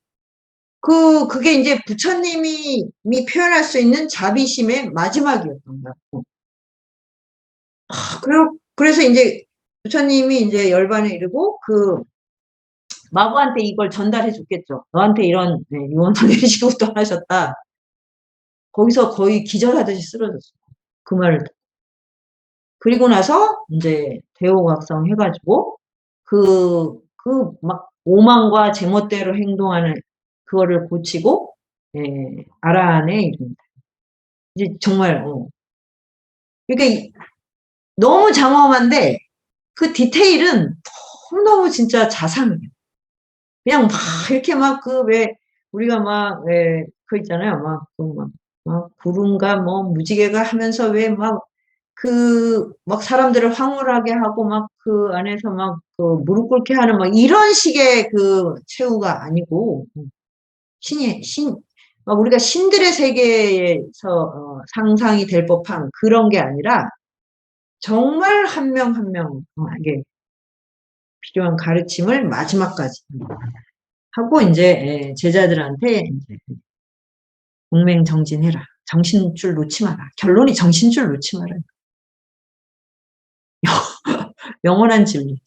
그게 이제 부처님이 표현할 수 있는 자비심의 마지막이었던 거야. 그래서 이제 부처님이 이제 열반에 이르고 그 마부한테 이걸 전달해 줬겠죠. 너한테 이런 유언을 내리시고 떠나셨다. 거기서 거의 기절하듯이 쓰러졌어. 그 말을. 그리고 나서 이제 대호각성 해가지고 막 오만과 제멋대로 행동하는 그거를 고치고, 아라한에 이릅니다. 이제 정말, 그러니까 너무 장엄한데 그 디테일은 너무너무 진짜 자상해요. 그냥 막 이렇게 막 왜 우리가 막 그 있잖아요. 막 구름과 뭐 무지개가 하면서 왜 막 사람들을 황홀하게 하고 막 그 안에서 막 그 무릎 꿇게 하는 막 이런 식의 그 최후가 아니고, 막 우리가 신들의 세계에서 상상이 될 법한 그런 게 아니라 정말 한 명 한 명에게 필요한 가르침을 마지막까지 하고 이제 제자들한테 이제 공맹정진해라. 정신줄 놓지 마라. 결론이 정신줄 놓지 마라. 영원한 진리.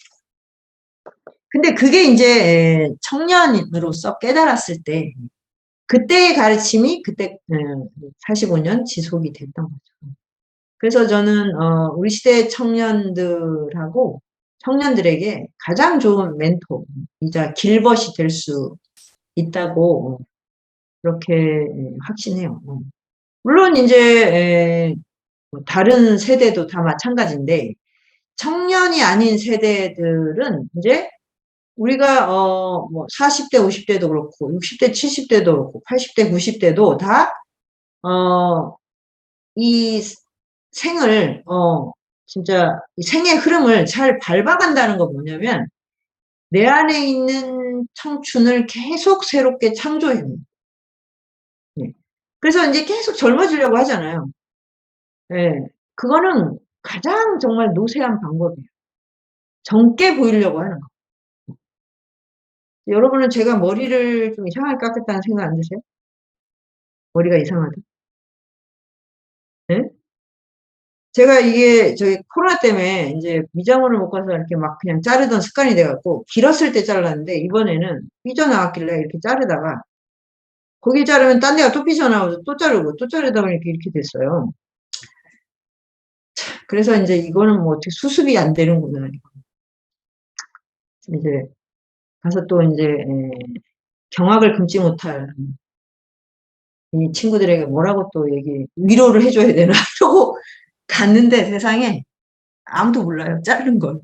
근데 그게 이제 청년으로서 깨달았을 때 그때의 가르침이 그때 45년 지속이 됐던 거죠. 그래서 저는 우리 시대 청년들에게 가장 좋은 멘토이자 길벗이 될 수 있다고 그렇게 확신해요. 물론 이제 뭐 다른 세대도 다 마찬가지인데 청년이 아닌 세대들은 이제 우리가 뭐 40대, 50대도 그렇고 60대, 70대도 그렇고 80대, 90대도 다 이 생을 진짜 이 생의 흐름을 잘 밟아간다는 거 뭐냐면 내 안에 있는 청춘을 계속 새롭게 창조해요. 네. 그래서 이제 계속 젊어지려고 하잖아요. 네. 그거는 가장 정말 노쇠한 방법이에요. 젊게 보이려고 하는 거. 여러분은 제가 머리를 좀 이상하게 깎았다는 생각 안 드세요? 머리가 이상하다. 네? 제가 이게 저기 코로나 때문에 이제 미장원을 못 가서 이렇게 막 그냥 자르던 습관이 돼갖고 길었을 때 잘랐는데 이번에는 삐져나왔길래 이렇게 자르다가 거기 자르면 딴 데가 또 삐져나와서 또 자르고 또 자르다 보니까 이렇게 됐어요. 그래서 이제 이거는 뭐 어떻게 수습이 안 되는구나. 이제 가서 또 이제 경악을 금치 못할 이 친구들에게 뭐라고 또 위로를 해줘야 되나 이러고 갔는데 세상에 아무도 몰라요. 자른 걸.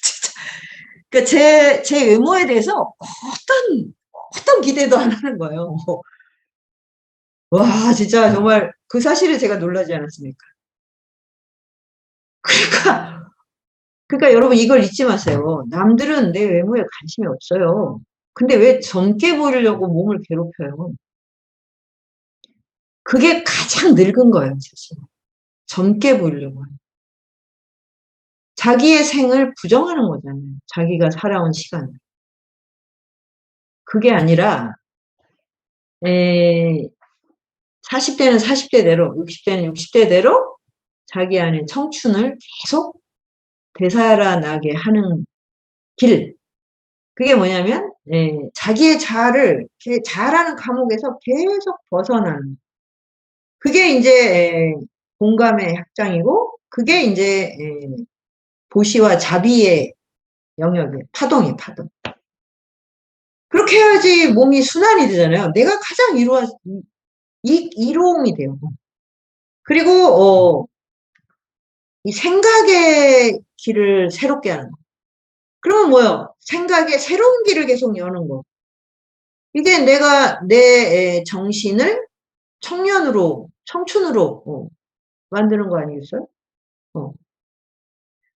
진짜. 그러니까 제 외모에 대해서 어떤 기대도 안 하는 거예요. 와, 진짜 정말 그 사실에 제가 놀라지 않았습니까? 그러니까 여러분 이걸 잊지 마세요. 남들은 내 외모에 관심이 없어요. 근데 왜 젊게 보이려고 몸을 괴롭혀요? 그게 가장 늙은 거예요, 사실. 젊게 보이려고 하는. 자기의 생을 부정하는 거잖아요. 자기가 살아온 시간을. 그게 아니라 40대는 40대대로, 60대는 60대대로 자기 안에 청춘을 계속 되살아나게 하는 길. 그게 뭐냐면 자기의 자아를 자아라는 감옥에서 계속 벗어나는. 그게 이제 공감의 확장이고 그게 이제 보시와 자비의 영역이에요. 파동이에요, 파동. 그렇게 해야지 몸이 순환이 되잖아요. 내가 가장 이로움이 돼요. 그리고 이 생각의 길을 새롭게 하는 거. 그러면 뭐요? 생각의 새로운 길을 계속 여는 거. 이게 내가 내 정신을 청춘으로 만드는 거 아니겠어요?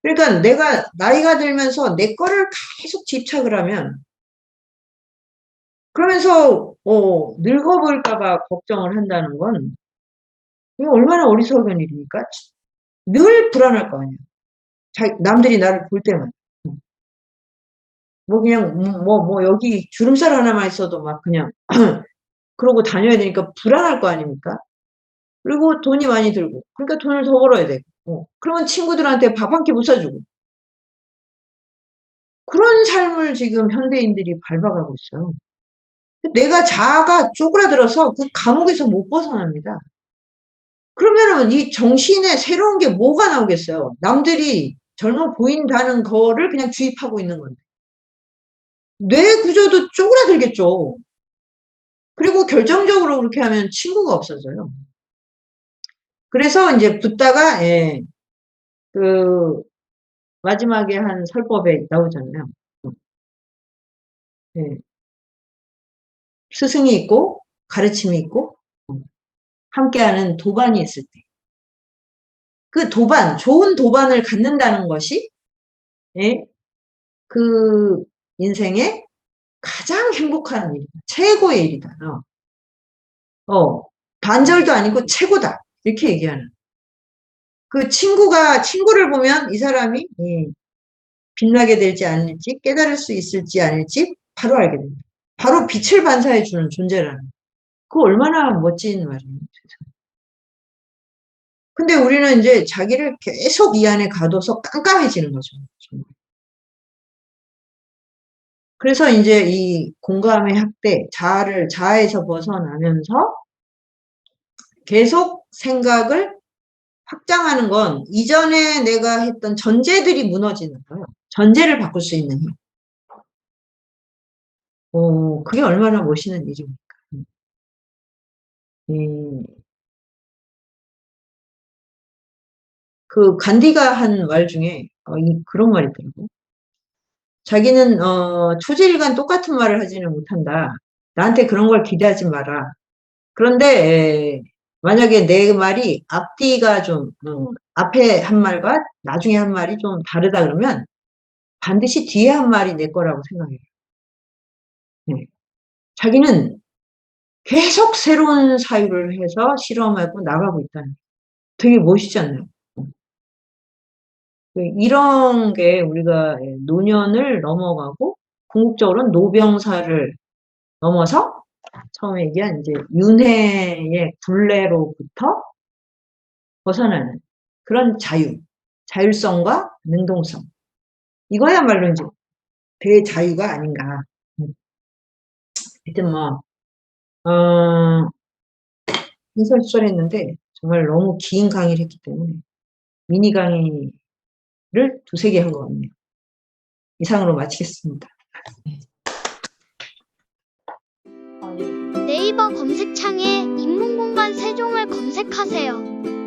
그러니까 내가 나이가 들면서 내 거를 계속 집착을 하면 그러면서 늙어 보일까 봐 걱정을 한다는 건 이게 얼마나 어리석은 일입니까? 늘 불안할 거 아니에요. 남들이 나를 볼 때만. 뭐 그냥 뭐 여기 주름살 하나만 있어도 막 그냥 그러고 다녀야 되니까 불안할 거 아닙니까? 그리고 돈이 많이 들고 그러니까 돈을 더 벌어야 되고 그러면 친구들한테 밥 한 끼 못 사주고 그런 삶을 지금 현대인들이 밟아가고 있어요. 내가 자아가 쪼그라들어서 그 감옥에서 못 벗어납니다. 그러면은 이 정신에 새로운 게 뭐가 나오겠어요? 남들이 젊어 보인다는 거를 그냥 주입하고 있는 건데. 뇌 구조도 쪼그라들겠죠. 그리고 결정적으로 그렇게 하면 친구가 없어져요. 그래서 이제 붙다가 그 마지막에 한 설법에 나오잖아요. 예. 스승이 있고 가르침이 있고 함께하는 도반이 있을 때. 그 좋은 도반을 갖는다는 것이 그 인생의 가장 행복한 일이다. 최고의 일이다. 반절도 아니고 최고다. 이렇게 얘기하는. 그 친구를 보면 이 사람이 빛나게 될지 아닐지 깨달을 수 있을지 아닐지 바로 알게 됩니다. 바로 빛을 반사해 주는 존재라는. 그거 얼마나 멋진 말이에요. 근데 우리는 이제 자기를 계속 이 안에 가둬서 깜깜해지는 거죠. 그래서 이제 이 공감의 학대, 자아에서 벗어나면서 계속 생각을 확장하는 건 이전에 내가 했던 전제들이 무너지는 거예요. 전제를 바꿀 수 있는 힘. 그게 얼마나 멋있는 일입니까? 그 간디가 한 말 중에 그런 말이 있더라고. 자기는 초지일간 똑같은 말을 하지는 못한다. 나한테 그런 걸 기대하지 마라. 그런데 만약에 내 말이 앞뒤가 좀 앞에 한 말과 나중에 한 말이 좀 다르다 그러면 반드시 뒤에 한 말이 내 거라고 생각해요. 네. 자기는 계속 새로운 사유를 해서 실험하고 나가고 있다는. 되게 멋있지 않나요? 이런 게 우리가 노년을 넘어가고 궁극적으로는 노병사를 넘어서 처음에 얘기한 이제 윤회의 굴레로부터 벗어나는 그런 자율성과 능동성. 이거야말로 이제 대자유가 아닌가. 하여튼 뭐, 해설수설했는데 정말 너무 긴 강의를 했기 때문에 미니 강의를 두세 개 한 것 같네요. 이상으로 마치겠습니다. 네이버 검색창에 인문공간 세종을 검색하세요.